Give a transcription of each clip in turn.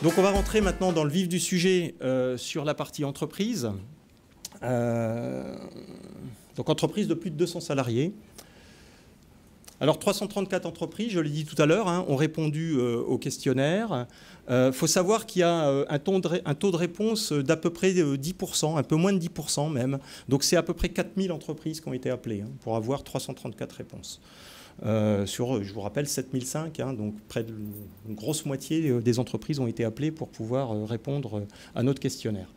Donc on va rentrer maintenant dans le vif du sujet sur la partie entreprise. Donc entreprise de plus de 200 salariés. Alors 334 entreprises, je l'ai dit tout à l'heure, ont répondu au questionnaire. Faut savoir qu'il y a un taux de réponse d'à peu près 10%, un peu moins de 10% même. Donc c'est à peu près 4000 entreprises qui ont été appelées pour avoir 334 réponses. Sur, je vous rappelle, 7005, donc près d'une grosse moitié des entreprises ont été appelées pour pouvoir répondre à notre questionnaire.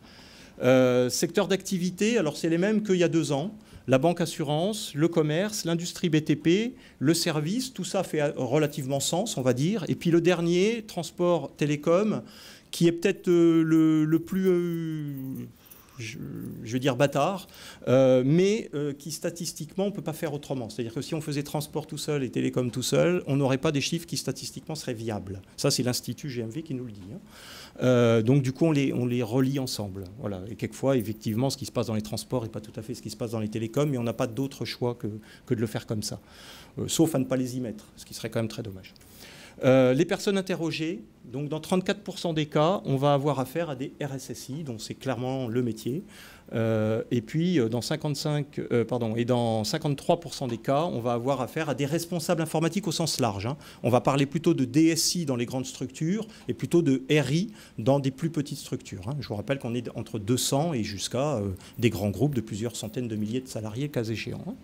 Secteur d'activité, alors c'est les mêmes qu'il y a 2 ans. La banque assurance, le commerce, l'industrie BTP, le service, tout ça fait relativement sens, on va dire. Et puis le dernier, transport télécom, qui est peut-être le plus... je veux dire bâtard, mais qui statistiquement on ne peut pas faire autrement. C'est-à-dire que si on faisait transport tout seul et télécom tout seul, on n'aurait pas des chiffres qui statistiquement seraient viables. Ça c'est l'Institut GMV qui nous le dit. Donc du coup on les relie ensemble. Voilà. Et quelquefois effectivement ce qui se passe dans les transports n'est pas tout à fait ce qui se passe dans les télécoms, mais on n'a pas d'autre choix que de le faire comme ça. Sauf à ne pas les y mettre, ce qui serait quand même très dommage. Les personnes interrogées, donc dans 34% des cas, on va avoir affaire à des RSSI, donc c'est clairement le métier. Et puis dans 53% des cas, on va avoir affaire à des responsables informatiques au sens large. On va parler plutôt de DSI dans les grandes structures et plutôt de RI dans des plus petites structures. Je vous rappelle qu'on est entre 200 et jusqu'à des grands groupes de plusieurs centaines de milliers de salariés, cas échéant.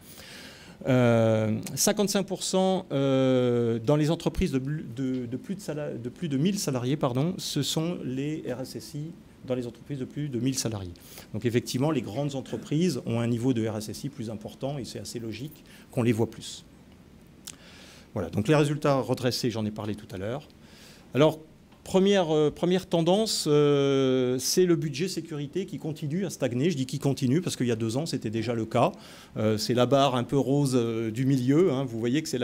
55% dans les entreprises de plus de 1000 salariés, ce sont les RSSI dans les entreprises de plus de 1000 salariés. Donc effectivement, les grandes entreprises ont un niveau de RSSI plus important et c'est assez logique qu'on les voit plus. Voilà, donc les résultats redressés, j'en ai parlé tout à l'heure. Alors, première tendance, c'est le budget sécurité qui continue à stagner. Je dis qui continue parce qu'il y a 2 ans, c'était déjà le cas. C'est la barre un peu rose du milieu. Vous voyez que c'est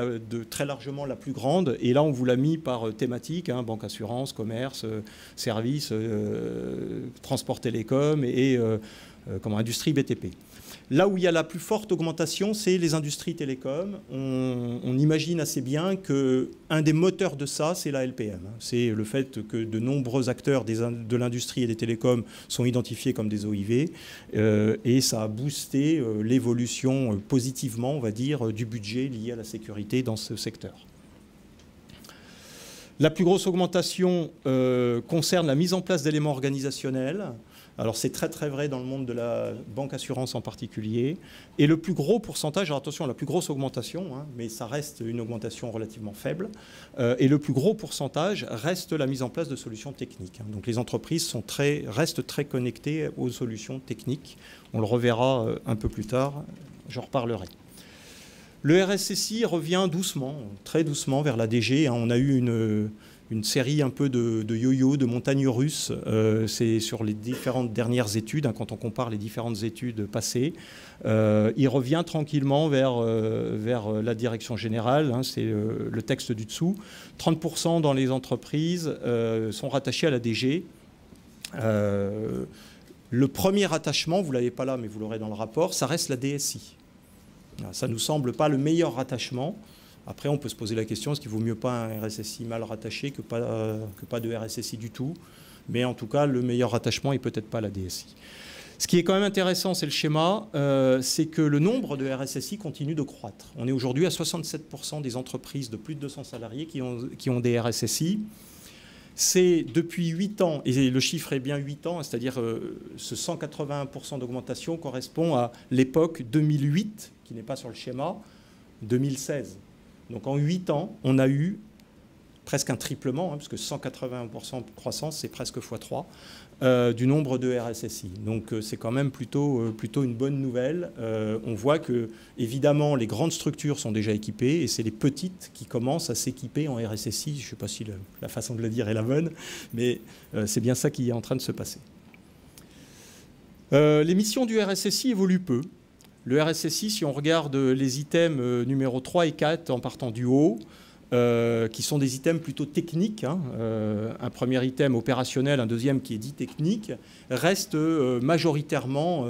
très largement la plus grande. Et là, on vous l'a mis par thématique, banque assurance, commerce, services, transport télécom et industrie BTP. Là où il y a la plus forte augmentation, c'est les industries télécoms. On imagine assez bien qu'un des moteurs de ça, c'est la LPM. C'est le fait que de nombreux acteurs de l'industrie et des télécoms sont identifiés comme des OIV. Et ça a boosté l'évolution positivement, on va dire, du budget lié à la sécurité dans ce secteur. La plus grosse augmentation concerne la mise en place d'éléments organisationnels. Alors c'est très très vrai dans le monde de la banque assurance en particulier. Et le plus gros pourcentage, alors attention, la plus grosse augmentation, mais ça reste une augmentation relativement faible, et le plus gros pourcentage reste la mise en place de solutions techniques. Donc les entreprises restent très connectées aux solutions techniques. On le reverra un peu plus tard, j'en reparlerai. Le RSSI revient doucement, très doucement vers la DG. On a eu une série un peu de yo-yo, de montagnes russes. C'est sur les différentes dernières études, quand on compare les différentes études passées. Il revient tranquillement vers la direction générale. C'est le texte du dessous. 30% dans les entreprises sont rattachés à la DG. Le premier rattachement, vous ne l'avez pas là, mais vous l'aurez dans le rapport, ça reste la DSI. Ça ne nous semble pas le meilleur rattachement. Après, on peut se poser la question, est-ce qu'il vaut mieux pas un RSSI mal rattaché que pas de RSSI du tout? Mais en tout cas, le meilleur rattachement est peut-être pas la DSI. Ce qui est quand même intéressant, c'est le schéma, c'est que le nombre de RSSI continue de croître. On est aujourd'hui à 67% des entreprises de plus de 200 salariés qui ont des RSSI. C'est depuis 8 ans, et le chiffre est bien 8 ans, c'est-à-dire ce 181% d'augmentation correspond à l'époque 2008, qui n'est pas sur le schéma, 2016. Donc en 8 ans, on a eu presque un triplement, parce que 181% de croissance, c'est presque x3, du nombre de RSSI. Donc c'est quand même plutôt une bonne nouvelle. On voit que, évidemment, les grandes structures sont déjà équipées, et c'est les petites qui commencent à s'équiper en RSSI. Je ne sais pas si la façon de le dire est la bonne, mais c'est bien ça qui est en train de se passer. Les missions du RSSI évoluent peu. Le RSSI, si on regarde les items numéro 3 et 4 en partant du haut, qui sont des items plutôt techniques, un premier item opérationnel, un deuxième qui est dit technique, restent majoritairement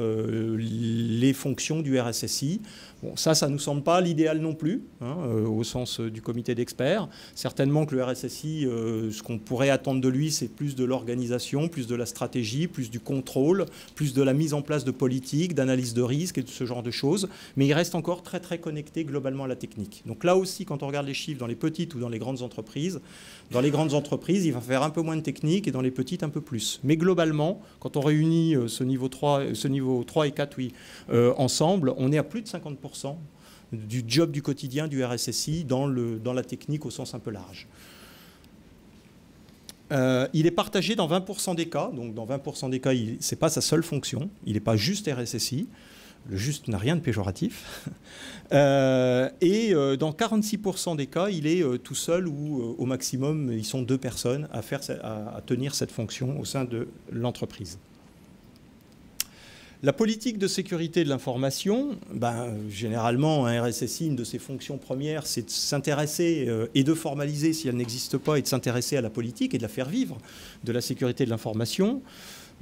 les fonctions du RSSI. Bon, ça ne nous semble pas l'idéal non plus, hein, au sens du comité d'experts. Certainement que le RSSI, ce qu'on pourrait attendre de lui, c'est plus de l'organisation, plus de la stratégie, plus du contrôle, plus de la mise en place de politiques, d'analyse de risque et de ce genre de choses. Mais il reste encore très très connecté globalement à la technique. Donc là aussi, quand on regarde les chiffres dans les petites ou dans les grandes entreprises, il va faire un peu moins de technique et dans les petites un peu plus. Mais globalement, quand on réunit ce niveau 3 et 4 ensemble, on est à plus de 50% du job du quotidien du RSSI dans la technique au sens un peu large. Il est partagé dans 20% des cas, donc dans 20% des cas, ce n'est pas sa seule fonction, il n'est pas juste RSSI, le juste n'a rien de péjoratif, et dans 46% des cas, il est tout seul ou au maximum, ils sont 2 personnes à tenir cette fonction au sein de l'entreprise. La politique de sécurité de l'information, généralement, un RSSI, une de ses fonctions premières, c'est de s'intéresser et de formaliser, si elle n'existe pas, et de s'intéresser à la politique et de la faire vivre, de la sécurité de l'information.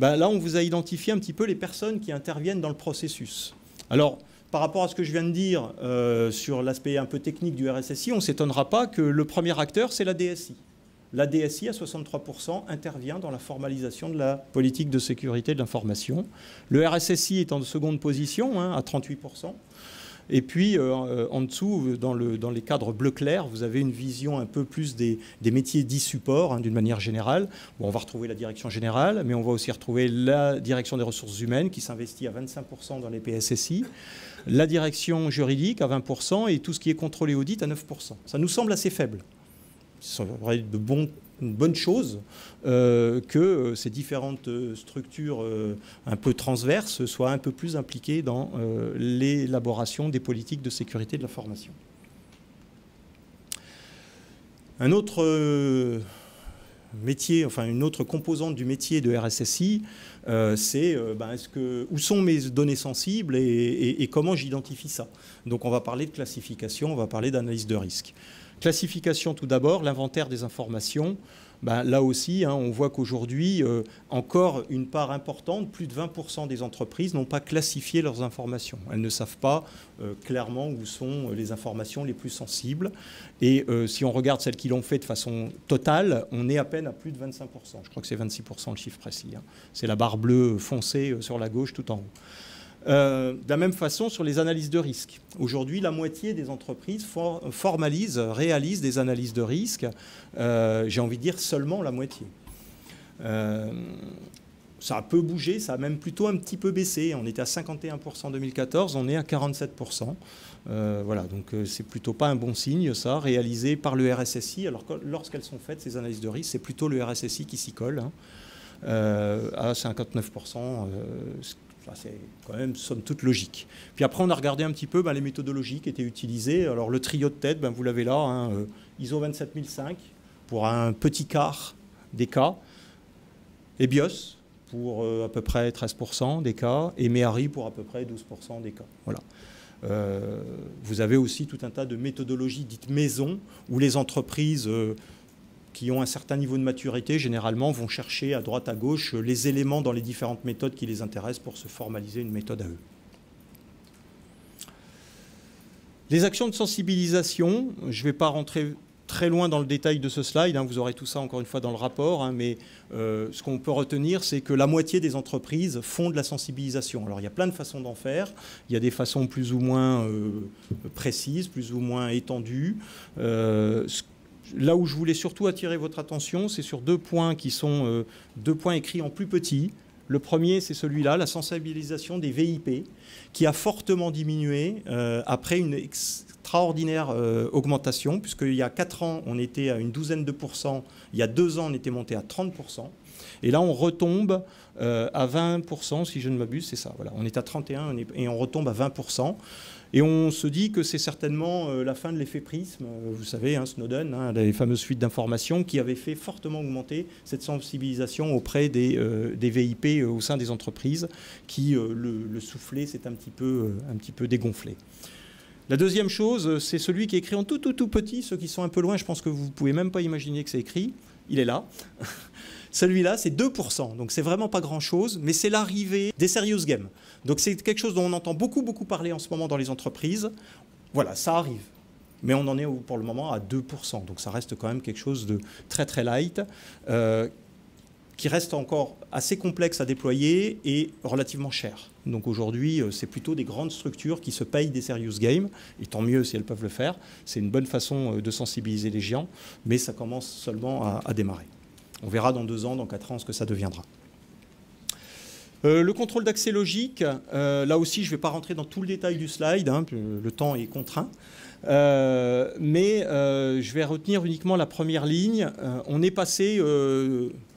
Là, on vous a identifié un petit peu les personnes qui interviennent dans le processus. Alors, par rapport à ce que je viens de dire sur l'aspect un peu technique du RSSI, on ne s'étonnera pas que le premier acteur, c'est la DSI. La DSI, à 63%, intervient dans la formalisation de la politique de sécurité de l'information. Le RSSI est en seconde position, hein, à 38%. Et puis, en dessous, dans les cadres bleu clair, vous avez une vision un peu plus des métiers dits support, hein, d'une manière générale. Bon, on va retrouver la direction générale, mais on va aussi retrouver la direction des ressources humaines qui s'investit à 25% dans les PSSI, la direction juridique à 20% et tout ce qui est contrôlé audit à 9%. Ça nous semble assez faible. Ça serait une bonne chose que ces différentes structures un peu transverses soient un peu plus impliquées dans l'élaboration des politiques de sécurité de l'information. Un autre métier, enfin une autre composante du métier de RSSI, c'est où sont mes données sensibles et comment j'identifie ça. Donc on va parler de classification, on va parler d'analyse de risque. Classification tout d'abord, l'inventaire des informations. Là aussi, hein, on voit qu'aujourd'hui, encore une part importante, plus de 20% des entreprises n'ont pas classifié leurs informations. Elles ne savent pas clairement où sont les informations les plus sensibles. Et si on regarde celles qui l'ont fait de façon totale, on est à peine à plus de 25%. Je crois que c'est 26% le chiffre précis. Hein. C'est la barre bleue foncée sur la gauche tout en haut. De la même façon sur les analyses de risque. Aujourd'hui, la moitié des entreprises réalisent des analyses de risque. J'ai envie de dire seulement la moitié. Ça a peu bougé, ça a même plutôt un petit peu baissé. On était à 51% en 2014, on est à 47%. Voilà, donc c'est plutôt pas un bon signe, ça, réalisé par le RSSI. Alors que lorsqu'elles sont faites, ces analyses de risque, c'est plutôt le RSSI qui s'y colle, hein, à 59%. C'est quand même somme toute logique. Puis après, on a regardé un petit peu les méthodologies qui étaient utilisées. Alors le trio de tête, vous l'avez là, hein, ISO 27005 pour un petit quart des cas, et BIOS pour à peu près 13% des cas, et MEARI pour à peu près 12% des cas. Voilà. Vous avez aussi tout un tas de méthodologies dites maison, où les entreprises qui ont un certain niveau de maturité, généralement, vont chercher à droite, à gauche, les éléments dans les différentes méthodes qui les intéressent pour se formaliser une méthode à eux. Les actions de sensibilisation, je ne vais pas rentrer très loin dans le détail de ce slide, hein, vous aurez tout ça encore une fois dans le rapport, hein, mais ce qu'on peut retenir, c'est que la moitié des entreprises font de la sensibilisation. Alors il y a plein de façons d'en faire, il y a des façons plus ou moins précises, plus ou moins étendues. Là où je voulais surtout attirer votre attention, c'est sur 2 points qui sont 2 points écrits en plus petit. Le premier, c'est celui-là, la sensibilisation des VIP, qui a fortement diminué après une extraordinaire augmentation, puisqu'il y a 4 ans, on était à une douzaine de pourcents, il y a 2 ans, on était monté à 30%, et là, on retombe à 20%, si je ne m'abuse, c'est ça. Voilà. On est à 31% et on retombe à 20%. Et on se dit que c'est certainement la fin de l'effet prisme. Vous savez, hein, Snowden, hein, les fameuses fuites d'informations qui avaient fait fortement augmenter cette sensibilisation auprès des VIP au sein des entreprises, qui le soufflet s'est un petit peu dégonflé. La deuxième chose, c'est celui qui est écrit en tout petit. Ceux qui sont un peu loin, je pense que vous ne pouvez même pas imaginer que c'est écrit. Il est là. Celui-là, c'est 2%, donc c'est vraiment pas grand-chose, mais c'est l'arrivée des serious games. Donc c'est quelque chose dont on entend beaucoup parler en ce moment dans les entreprises. Voilà, ça arrive. Mais on en est pour le moment à 2%, donc ça reste quand même quelque chose de très light, qui reste encore assez complexe à déployer et relativement cher. Donc aujourd'hui, c'est plutôt des grandes structures qui se payent des serious games, et tant mieux si elles peuvent le faire. C'est une bonne façon de sensibiliser les géants, mais ça commence seulement à démarrer. On verra dans 2 ans, dans 4 ans, ce que ça deviendra. Le contrôle d'accès logique, là aussi, je ne vais pas rentrer dans tout le détail du slide, hein, le temps est contraint. Mais je vais retenir uniquement la première ligne. On est passé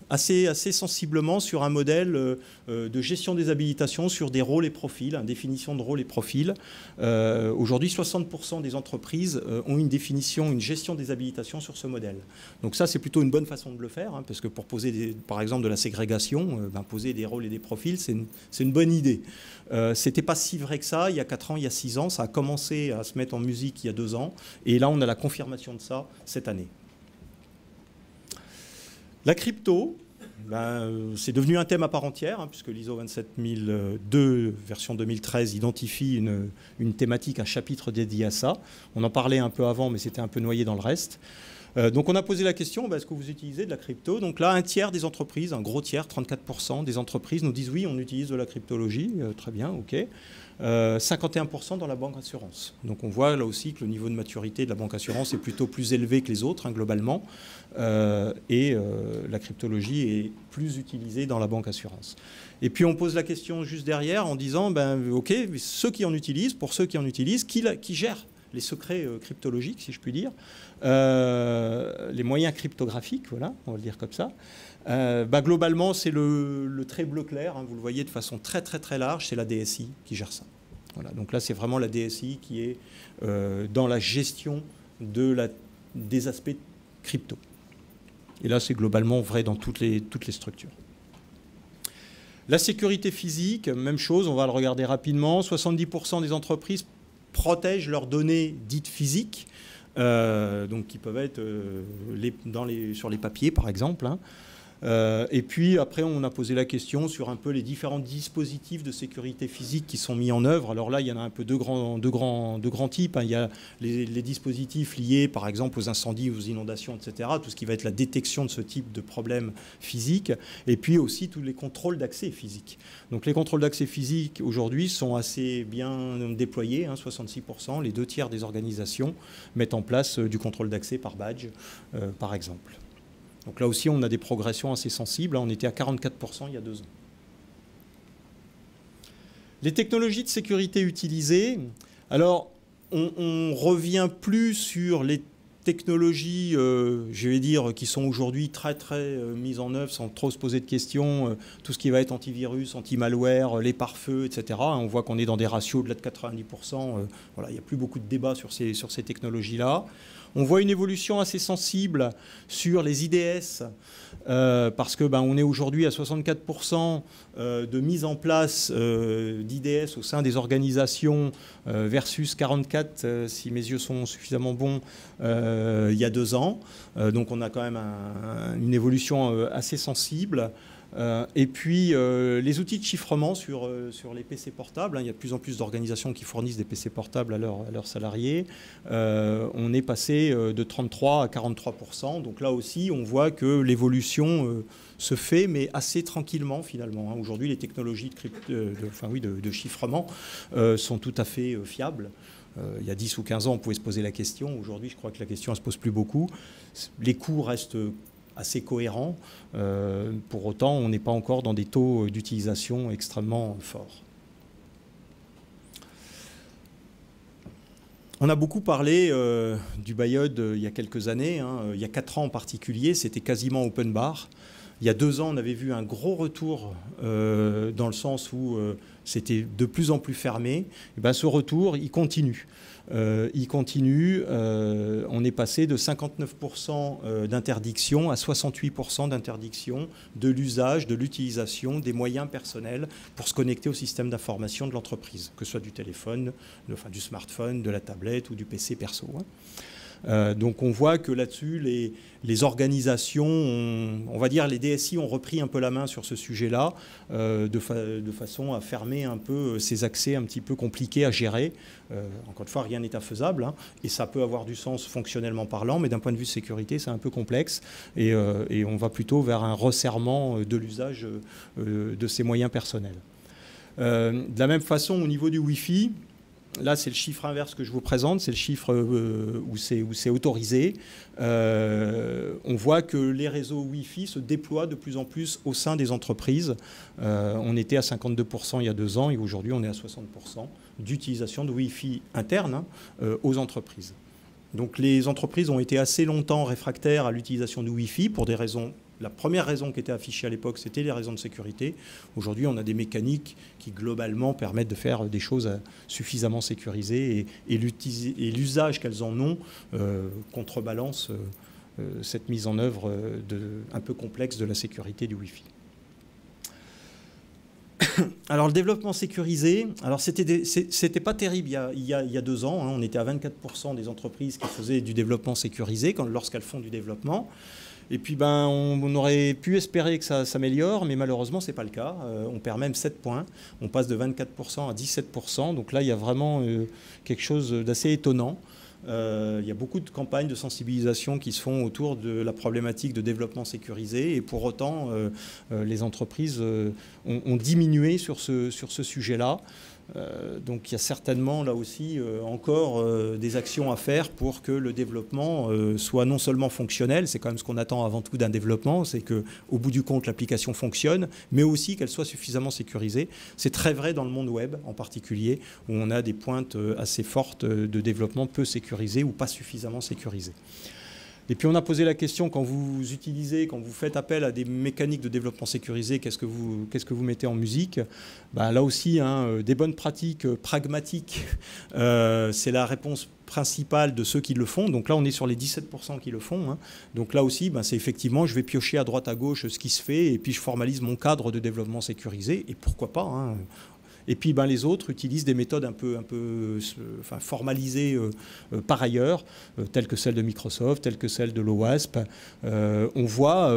assez sensiblement sur un modèle de gestion des habilitations sur des rôles et profils, hein, définition de rôles et profils. Aujourd'hui, 60% des entreprises ont une définition, une gestion des habilitations sur ce modèle. Donc ça, c'est plutôt une bonne façon de le faire, hein, parce que pour poser, par exemple, de la ségrégation, poser des rôles et des profils, c'est une bonne idée. C'était pas si vrai que ça, il y a 4 ans, il y a 6 ans, ça a commencé à se mettre en musique il y a 2 ans, et là, on a la confirmation de ça cette année. La crypto, c'est devenu un thème à part entière, hein, puisque l'ISO 27002, version 2013, identifie une thématique, un chapitre dédié à ça. On en parlait un peu avant, mais c'était un peu noyé dans le reste. Donc on a posé la question, est-ce que vous utilisez de la crypto? Donc là, un tiers des entreprises, un gros tiers, 34% des entreprises nous disent oui, on utilise de la cryptologie, très bien, ok. 51% dans la banque assurance. Donc on voit là aussi que le niveau de maturité de la banque assurance est plutôt plus élevé que les autres, hein, globalement, et la cryptologie est plus utilisée dans la banque assurance. Et puis on pose la question juste derrière en disant, ok, ceux qui en utilisent, pour ceux qui en utilisent, qui gère les secrets cryptologiques, si je puis dire, les moyens cryptographiques, voilà, on va le dire comme ça. Globalement, c'est le trait bleu clair, hein, vous le voyez de façon très large, c'est la DSI qui gère ça. Voilà, donc là, c'est vraiment la DSI qui est dans la gestion des aspects crypto. Et là, c'est globalement vrai dans toutes les structures. La sécurité physique, même chose, on va le regarder rapidement. 70% des entreprises protègent leurs données dites physiques, donc qui peuvent être sur les papiers, par exemple, hein. Et puis après, on a posé la question sur un peu les différents dispositifs de sécurité physique qui sont mis en œuvre. Alors là, il y en a un peu deux grands types, hein. Il y a les dispositifs liés, par exemple, aux incendies, aux inondations, etc. Tout ce qui va être la détection de ce type de problème physique. Et puis aussi tous les contrôles d'accès physique. Donc les contrôles d'accès physique, aujourd'hui, sont assez bien déployés, hein, 66%. Les 2/3 des organisations mettent en place du contrôle d'accès par badge, par exemple. Donc là aussi, on a des progressions assez sensibles. On était à 44% il y a 2 ans. Les technologies de sécurité utilisées. Alors, on revient plus sur les technologies, je vais dire, qui sont aujourd'hui très mises en œuvre sans trop se poser de questions. Tout ce qui va être antivirus, anti-malware, les pare-feux, etc. On voit qu'on est dans des ratios de 90%. Voilà, il n'y a plus beaucoup de débats sur ces technologies-là. On voit une évolution assez sensible sur les IDS, parce que on est aujourd'hui à 64% de mise en place d'IDS au sein des organisations versus 44, si mes yeux sont suffisamment bons, il y a 2 ans. Donc on a quand même une évolution assez sensible. Et puis les outils de chiffrement sur les PC portables, hein, il y a de plus en plus d'organisations qui fournissent des PC portables à leurs salariés. On est passé de 33 à 43%. Donc là aussi, on voit que l'évolution se fait, mais assez tranquillement finalement, hein. Aujourd'hui, les technologies de chiffrement sont tout à fait fiables. Il y a 10 ou 15 ans, on pouvait se poser la question. Aujourd'hui, je crois que la question ne se pose plus beaucoup. Les coûts restent assez cohérent. Pour autant, on n'est pas encore dans des taux d'utilisation extrêmement forts. On a beaucoup parlé du BIOD il y a quelques années, hein. Il y a 4 ans en particulier, c'était quasiment open bar. Il y a 2 ans, on avait vu un gros retour dans le sens où c'était de plus en plus fermé. Et ce retour, il continue. On est passé de 59% d'interdiction à 68% d'interdiction de l'usage, de l'utilisation des moyens personnels pour se connecter au système d'information de l'entreprise, que ce soit du téléphone, du smartphone, de la tablette ou du PC perso, hein. Donc on voit que là-dessus, les organisations, on va dire les DSI ont repris un peu la main sur ce sujet-là, de façon à fermer un peu ces accès un petit peu compliqués à gérer. Encore une fois, rien n'est infaisable, hein, et ça peut avoir du sens fonctionnellement parlant, mais d'un point de vue de sécurité, c'est un peu complexe, et on va plutôt vers un resserrement de l'usage de ces moyens personnels. De la même façon, au niveau du Wi-Fi, là, c'est le chiffre inverse que je vous présente, c'est le chiffre où c'est autorisé. On voit que les réseaux Wi-Fi se déploient de plus en plus au sein des entreprises. On était à 52% il y a 2 ans et aujourd'hui, on est à 60% d'utilisation de Wi-Fi interne aux entreprises. Donc les entreprises ont été assez longtemps réfractaires à l'utilisation du Wi-Fi pour des raisons. La première raison qui était affichée à l'époque, c'était les raisons de sécurité. Aujourd'hui, on a des mécaniques qui, globalement, permettent de faire des choses suffisamment sécurisées et l'usage qu'elles en ont contrebalance cette mise en œuvre un peu complexe de la sécurité du Wi-Fi. Alors, le développement sécurisé, alors c'était pas terrible il y a 2 ans. Hein, on était à 24% des entreprises qui faisaient du développement sécurisé lorsqu'elles font du développement. Et puis, on aurait pu espérer que ça s'améliore, mais malheureusement, ce n'est pas le cas. On perd même 7 points. On passe de 24% à 17%. Donc là, il y a vraiment quelque chose d'assez étonnant. Il y a beaucoup de campagnes de sensibilisation qui se font autour de la problématique de développement sécurisé. Et pour autant, les entreprises ont diminué sur ce sujet-là. Donc il y a certainement là aussi encore des actions à faire pour que le développement soit non seulement fonctionnel, c'est quand même ce qu'on attend avant tout d'un développement, c'est qu'au bout du compte l'application fonctionne, mais aussi qu'elle soit suffisamment sécurisée. C'est très vrai dans le monde web en particulier, où on a des pointes assez fortes de développement peu sécurisé ou pas suffisamment sécurisé. Et puis on a posé la question, quand vous faites appel à des mécaniques de développement sécurisé, qu'est-ce que vous mettez en musique? Là aussi, hein, des bonnes pratiques pragmatiques, c'est la réponse principale de ceux qui le font. Donc là, on est sur les 17% qui le font. Hein. Donc là aussi, c'est effectivement, je vais piocher à droite à gauche ce qui se fait, et puis je formalise mon cadre de développement sécurisé, et pourquoi pas, hein. Et puis les autres utilisent des méthodes un peu formalisées par ailleurs, telles que celles de Microsoft, telles que celles de l'OWASP. On voit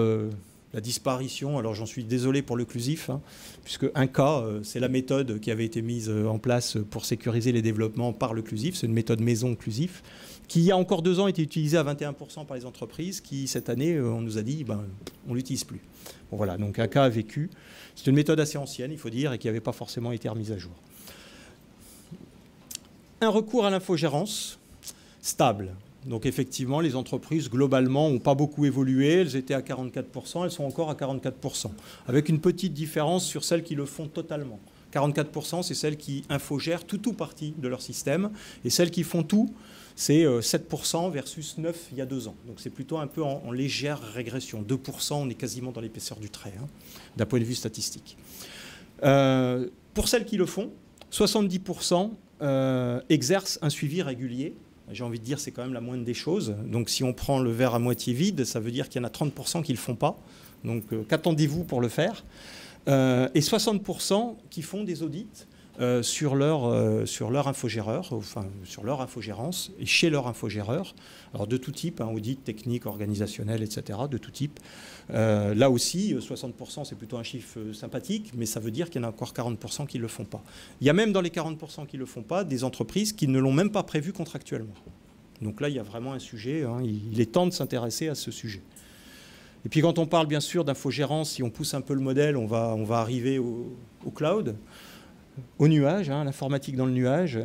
la disparition, alors j'en suis désolé pour l'occlusif, hein, puisque 1K, c'est la méthode qui avait été mise en place pour sécuriser les développements par l'occlusif, c'est une méthode maison occlusif, qui il y a encore 2 ans était utilisée à 21% par les entreprises, qui cette année, on nous a dit, on ne l'utilise plus. Bon, voilà, donc 1K a vécu. C'est une méthode assez ancienne, il faut dire, et qui n'avait pas forcément été remise à jour. Un recours à l'infogérance stable. Donc effectivement, les entreprises, globalement, n'ont pas beaucoup évolué. Elles étaient à 44%, elles sont encore à 44%. Avec une petite différence sur celles qui le font totalement. 44%, c'est celles qui infogèrent tout ou partie de leur système. Et celles qui font tout, c'est 7% versus 9% il y a 2 ans. Donc c'est plutôt un peu en légère régression. 2%, on est quasiment dans l'épaisseur du trait, hein, d'un point de vue statistique. Pour celles qui le font, 70% exercent un suivi régulier. J'ai envie de dire, c'est quand même la moindre des choses. Donc si on prend le verre à moitié vide, ça veut dire qu'il y en a 30% qui ne le font pas. Donc qu'attendez-vous pour le faire? Et 60% qui font des audits sur leur infogéreur, enfin sur leur infogérance et chez leur infogéreur. Alors de tout type, hein, audit technique, organisationnel, etc., de tout type. Là aussi, 60%, c'est plutôt un chiffre sympathique, mais ça veut dire qu'il y en a encore 40% qui ne le font pas. Il y a même dans les 40% qui ne le font pas, des entreprises qui ne l'ont même pas prévu contractuellement. Donc là, il y a vraiment un sujet, hein, il est temps de s'intéresser à ce sujet. Et puis quand on parle bien sûr d'infogérance, si on pousse un peu le modèle, on va arriver au cloud, au nuage, hein, l'informatique dans le nuage.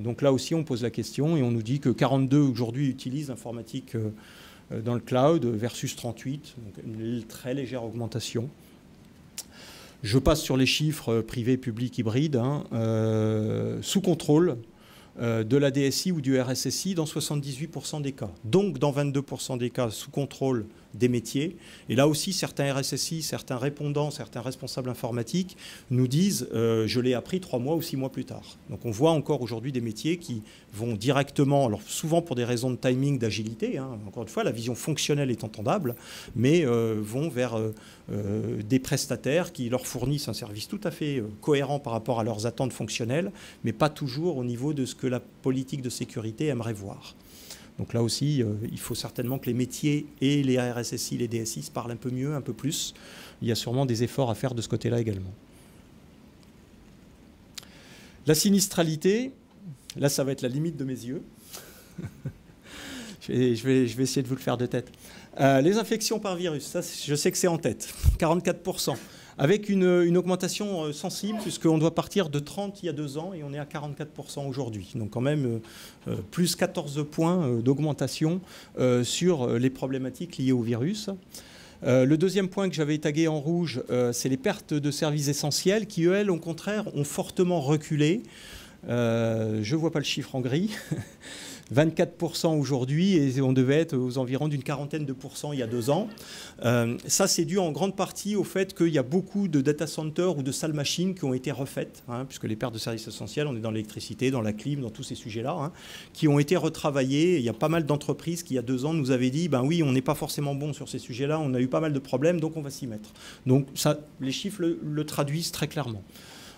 Donc là aussi, on pose la question et on nous dit que 42 aujourd'hui utilisent l'informatique dans le cloud versus 38, donc une très légère augmentation. Je passe sur les chiffres privés, publics, hybrides, hein, sous contrôle de la DSI ou du RSSI dans 78% des cas. Donc dans 22% des cas sous contrôle des métiers. Et là aussi, certains RSSI, certains répondants, certains responsables informatiques nous disent je l'ai appris 3 mois ou 6 mois plus tard. Donc on voit encore aujourd'hui des métiers qui vont directement, alors souvent pour des raisons de timing, d'agilité, hein, encore une fois, la vision fonctionnelle est entendable, mais vont vers des prestataires qui leur fournissent un service tout à fait cohérent par rapport à leurs attentes fonctionnelles, mais pas toujours au niveau de ce que la politique de sécurité aimerait voir. Donc là aussi, il faut certainement que les métiers et les RSSI, les DSI se parlent un peu mieux, un peu plus. Il y a sûrement des efforts à faire de ce côté-là également. La sinistralité, là ça va être la limite de mes yeux. je vais essayer de vous le faire de tête. Les infections par virus, ça je sais que c'est en tête, 44%. Avec une augmentation sensible, puisqu'on doit partir de 30 il y a 2 ans et on est à 44% aujourd'hui. Donc quand même plus 14 points d'augmentation sur les problématiques liées au virus. Le deuxième point que j'avais tagué en rouge, c'est les pertes de services essentiels qui, elles, au contraire, ont fortement reculé. Je ne vois pas le chiffre en gris. 24% aujourd'hui et on devait être aux environs d'une quarantaine de pourcents il y a 2 ans. Ça, c'est dû en grande partie au fait qu'il y a beaucoup de data centers ou de salles machines qui ont été refaites, hein, puisque les pertes de services essentiels, on est dans l'électricité, dans la clim, dans tous ces sujets-là, hein, qui ont été retravaillés. Il y a pas mal d'entreprises qui, il y a 2 ans, nous avaient dit, ben oui, on n'est pas forcément bon sur ces sujets-là, on a eu pas mal de problèmes, donc on va s'y mettre. Donc ça, les chiffres le traduisent très clairement.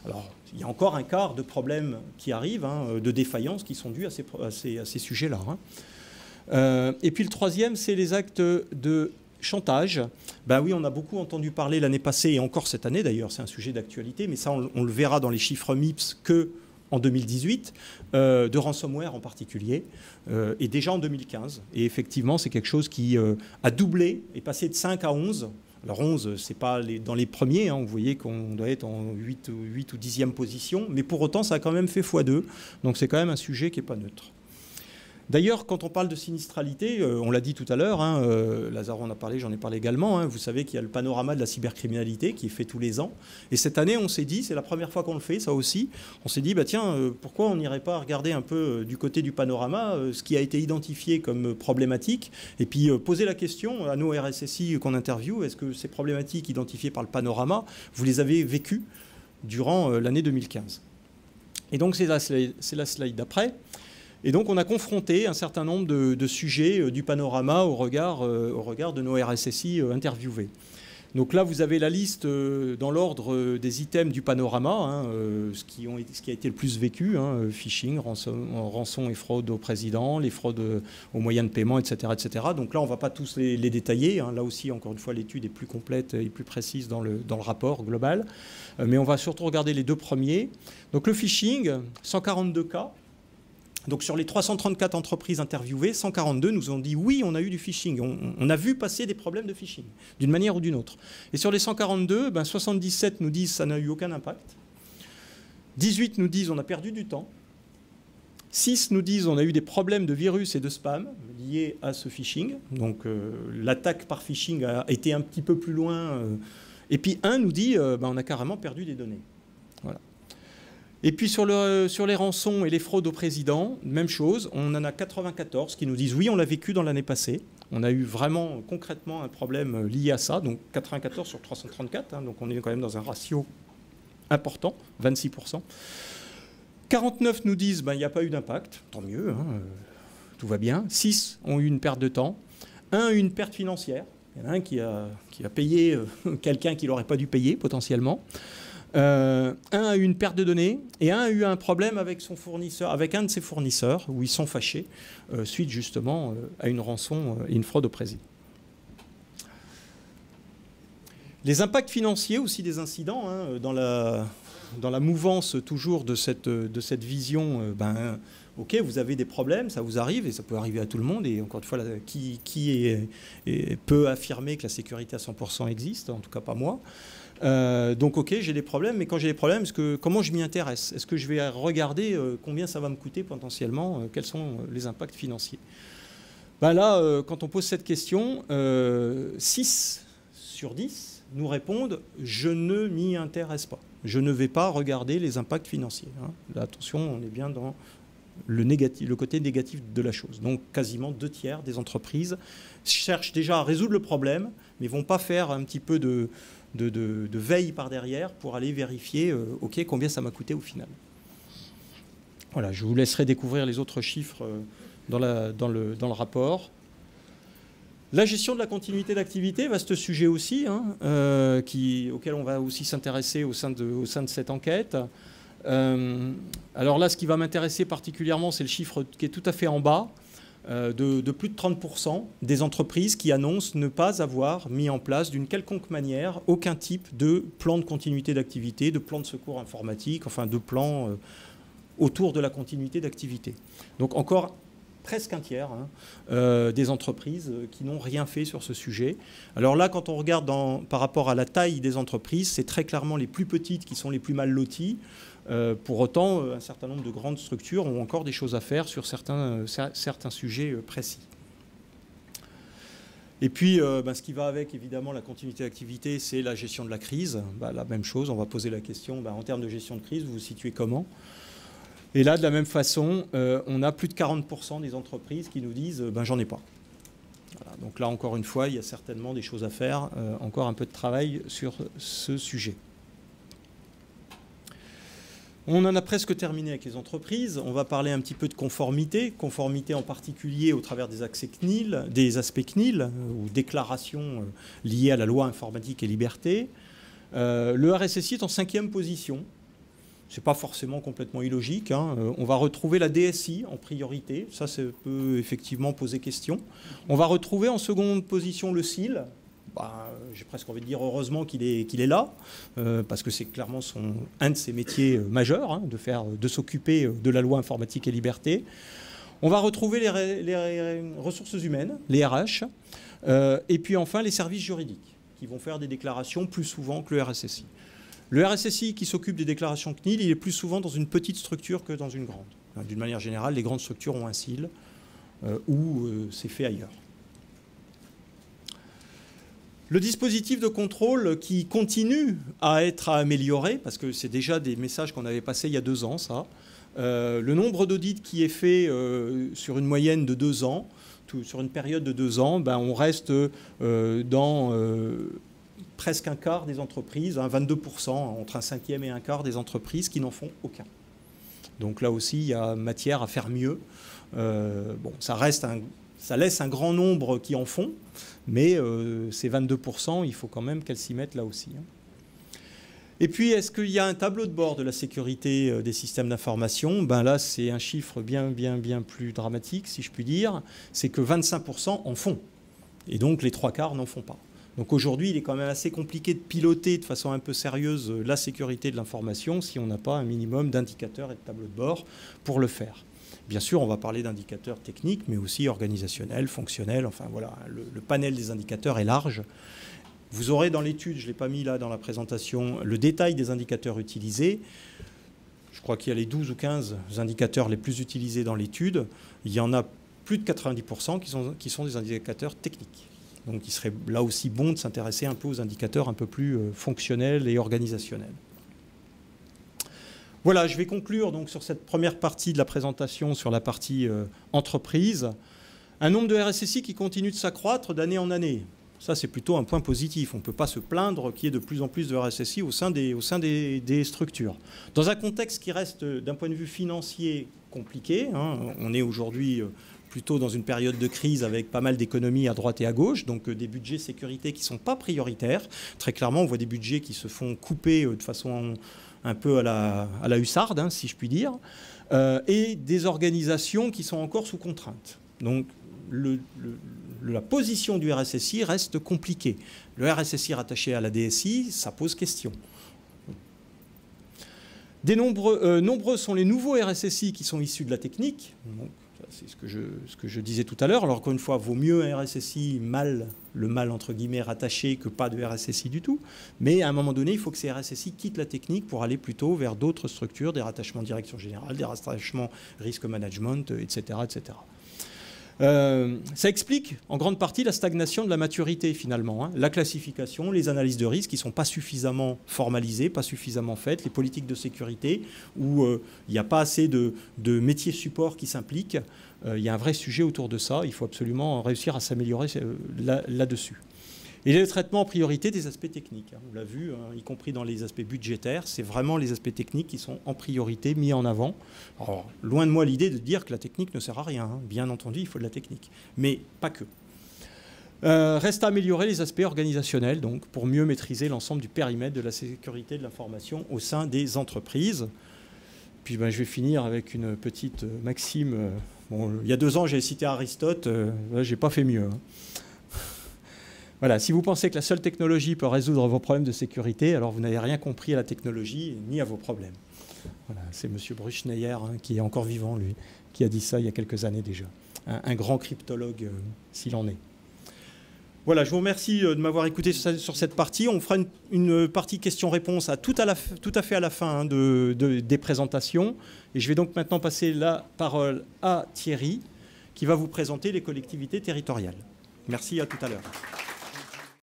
Alors, il y a encore un quart de problèmes qui arrivent, hein, de défaillances qui sont dus à ces sujets-là. Hein. Et puis le troisième, c'est les actes de chantage. Ben oui, on a beaucoup entendu parler l'année passée et encore cette année d'ailleurs, c'est un sujet d'actualité, mais ça on le verra dans les chiffres MIPS qu'en 2018, de ransomware en particulier, et déjà en 2015. Et effectivement, c'est quelque chose qui a doublé, est passé de 5 à 11. Alors 11, ce n'est pas dans les premiers, hein, vous voyez qu'on doit être en 8 ou 10e position, mais pour autant, ça a quand même fait x2, donc c'est quand même un sujet qui n'est pas neutre. D'ailleurs, quand on parle de sinistralité, on l'a dit tout à l'heure, hein, Lazare en a parlé, j'en ai parlé également, hein, vous savez qu'il y a le panorama de la cybercriminalité qui est fait tous les ans. Et cette année, on s'est dit, c'est la première fois qu'on le fait, ça aussi, on s'est dit, bah, tiens, pourquoi on n'irait pas regarder un peu du côté du panorama ce qui a été identifié comme problématique, et puis poser la question à nos RSSI qu'on interviewe, est-ce que ces problématiques identifiées par le panorama, vous les avez vécues durant l'année 2015 ? Et donc, c'est la slide d'après. Et donc, on a confronté un certain nombre de sujets du panorama au regard de nos RSSI interviewés. Donc là, vous avez la liste dans l'ordre des items du panorama, hein, ce qui a été le plus vécu, hein, phishing, rançon et fraude au président, les fraudes aux moyens de paiement, etc. etc. Donc là, on ne va pas tous les détailler. Hein. Là aussi, encore une fois, l'étude est plus complète et plus précise dans le rapport global. Mais on va surtout regarder les 2 premiers. Donc le phishing, 142 cas. Donc sur les 334 entreprises interviewées, 142 nous ont dit oui, on a eu du phishing. On a vu passer des problèmes de phishing, d'une manière ou d'une autre. Et sur les 142, 77 nous disent ça n'a eu aucun impact. 18 nous disent on a perdu du temps. 6 nous disent on a eu des problèmes de virus et de spam liés à ce phishing. Donc l'attaque par phishing a été un petit peu plus loin. Et puis 1 nous dit on a carrément perdu des données. Voilà. Et puis sur les rançons et les fraudes au président, même chose, on en a 94 qui nous disent oui, on l'a vécu dans l'année passée. On a eu vraiment concrètement un problème lié à ça, donc 94 sur 334, hein, donc on est quand même dans un ratio important, 26%. 49 nous disent il n'y a pas eu d'impact, tant mieux, hein, tout va bien. 6 ont eu une perte de temps, 1 a eu une perte financière, il y en a un qui a payé quelqu'un qui n'aurait pas dû payer potentiellement. 1 a eu une perte de données et 1 a eu un problème avec son fournisseur, avec un de ses fournisseurs, où ils sont fâchés, suite justement à une rançon et une fraude au président. Les impacts financiers aussi des incidents, hein, dans la mouvance toujours de cette vision, ok, vous avez des problèmes, ça vous arrive et ça peut arriver à tout le monde. Et encore une fois, qui peut affirmer que la sécurité à 100% existe, en tout cas pas moi. Donc ok, j'ai des problèmes, mais quand j'ai des problèmes, comment je m'y intéresse? Est-ce que je vais regarder combien ça va me coûter potentiellement, quels sont les impacts financiers? Là, quand on pose cette question, 6 sur 10 nous répondent « je ne m'y intéresse pas ». Je ne vais pas regarder les impacts financiers. Hein. Là, attention, on est bien dans le côté négatif de la chose. Donc quasiment 2 tiers des entreprises cherchent déjà à résoudre le problème, mais ne vont pas faire un petit peu de veille par derrière pour aller vérifier ok, combien ça m'a coûté au final. Voilà, je vous laisserai découvrir les autres chiffres dans le rapport. La gestion de la continuité d'activité, vaste sujet aussi, hein, auquel on va aussi s'intéresser au sein de cette enquête. Alors là, ce qui va m'intéresser particulièrement, c'est le chiffre qui est tout à fait en bas. de plus de 30% des entreprises qui annoncent ne pas avoir mis en place d'une quelconque manière aucun type de plan de continuité d'activité, de plan de secours informatique, enfin de plan autour de la continuité d'activité. Donc encore presque un tiers des entreprises qui n'ont rien fait sur ce sujet. Alors là, quand on regarde par rapport à la taille des entreprises, c'est très clairement les plus petites qui sont les plus mal loties. Pour autant, un certain nombre de grandes structures ont encore des choses à faire sur certains sujets précis. Et puis, ce qui va avec, évidemment, la continuité d'activité, c'est la gestion de la crise. La même chose, on va poser la question, en termes de gestion de crise, vous vous situez comment ? Et là, de la même façon, on a plus de 40% des entreprises qui nous disent j'en ai pas. Voilà, donc là, encore une fois, il y a certainement des choses à faire, encore un peu de travail sur ce sujet. On en a presque terminé avec les entreprises. On va parler un petit peu de conformité. Conformité en particulier au travers des aspects CNIL ou déclarations liées à la loi informatique et liberté. Le RSSI est en 5e position. Ce n'est pas forcément complètement illogique. On va retrouver la DSI en priorité. Ça peut effectivement poser question. On va retrouver en seconde position le SIL. J'ai presque envie de dire heureusement qu'il est là, parce que c'est clairement un de ses métiers majeurs, de s'occuper de la loi informatique et liberté. On va retrouver les ressources humaines, les RH, et puis enfin les services juridiques, qui vont faire des déclarations plus souvent que le RSSI. Le RSSI qui s'occupe des déclarations CNIL, il est plus souvent dans une petite structure que dans une grande. D'une manière générale, les grandes structures ont un SIL, ou c'est fait ailleurs. Le dispositif de contrôle qui continue à être amélioré, parce que c'est déjà des messages qu'on avait passés il y a 2 ans, ça. Le nombre d'audits qui est fait sur une moyenne de 2 ans, sur une période de 2 ans, on reste dans presque un quart des entreprises, 22%, entre un 5e et un quart des entreprises qui n'en font aucun. Donc là aussi, il y a matière à faire mieux. Ça laisse un grand nombre qui en font, mais ces 22%, il faut quand même qu'elles s'y mettent là aussi. Et puis, est-ce qu'il y a un tableau de bord de la sécurité des systèmes d'information ? Là, c'est un chiffre bien plus dramatique, si je puis dire. C'est que 25% en font. Et donc, les 3/4 n'en font pas. Donc aujourd'hui, il est quand même assez compliqué de piloter de façon un peu sérieuse la sécurité de l'information si on n'a pas un minimum d'indicateurs et de tableaux de bord pour le faire. Bien sûr, on va parler d'indicateurs techniques, mais aussi organisationnels, fonctionnels. Enfin voilà, le panel des indicateurs est large. Vous aurez dans l'étude, je ne l'ai pas mis là dans la présentation, le détail des indicateurs utilisés. Je crois qu'il y a les 12 ou 15 indicateurs les plus utilisés dans l'étude. Il y en a plus de 90% qui sont des indicateurs techniques. Donc il serait là aussi bon de s'intéresser un peu aux indicateurs un peu plus fonctionnels et organisationnels. Voilà, je vais conclure donc sur cette première partie de la présentation sur la partie entreprise. Un nombre de RSSI qui continue de s'accroître d'année en année. Ça, c'est plutôt un point positif. On ne peut pas se plaindre qu'il y ait de plus en plus de RSSI au sein des structures. Dans un contexte qui reste, d'un point de vue financier, compliqué, on est aujourd'hui plutôt dans une période de crise avec pas mal d'économies à droite et à gauche, donc des budgets sécurité qui ne sont pas prioritaires. Très clairement, on voit des budgets qui se font couper de façon un peu à la hussarde, si je puis dire, et des organisations qui sont encore sous contrainte. Donc la position du RSSI reste compliquée. Le RSSI rattaché à la DSI, ça pose question. Nombreux sont les nouveaux RSSI qui sont issus de la technique. Donc, c'est ce que je disais tout à l'heure. Alors, encore une fois, vaut mieux un RSSI le mal entre guillemets rattaché que pas de RSSI du tout. Mais à un moment donné, il faut que ces RSSI quittent la technique pour aller plutôt vers d'autres structures, des rattachements direction générale, des rattachements risque management, etc., etc. Ça explique en grande partie la stagnation de la maturité finalement. La classification, les analyses de risque qui ne sont pas suffisamment formalisées, pas suffisamment faites, les politiques de sécurité où il n'y a pas assez de métiers support qui s'impliquent. Il y a un vrai sujet autour de ça. Il faut absolument réussir à s'améliorer là-dessus. Et le traitement en priorité des aspects techniques. On l'a vu, y compris dans les aspects budgétaires, c'est vraiment les aspects techniques qui sont en priorité mis en avant. Alors, loin de moi l'idée de dire que la technique ne sert à rien. Bien entendu, il faut de la technique, mais pas que. Reste à améliorer les aspects organisationnels, donc, pour mieux maîtriser l'ensemble du périmètre de la sécurité de l'information au sein des entreprises. Puis je vais finir avec une petite maxime Bon, il y a 2 ans, j'ai cité Aristote, là, j'ai pas fait mieux. Hein. Voilà, si vous pensez que la seule technologie peut résoudre vos problèmes de sécurité, alors vous n'avez rien compris à la technologie ni à vos problèmes. Voilà, c'est M. Bruce Schneier, hein, qui est encore vivant, lui, qui a dit ça il y a quelques années déjà. Un grand cryptologue, s'il en est. Voilà, je vous remercie de m'avoir écouté sur cette partie. On fera une partie questions-réponses tout à fait à la fin, hein, des présentations. Et je vais donc maintenant passer la parole à Thierry, qui va vous présenter les collectivités territoriales. Merci, à tout à l'heure.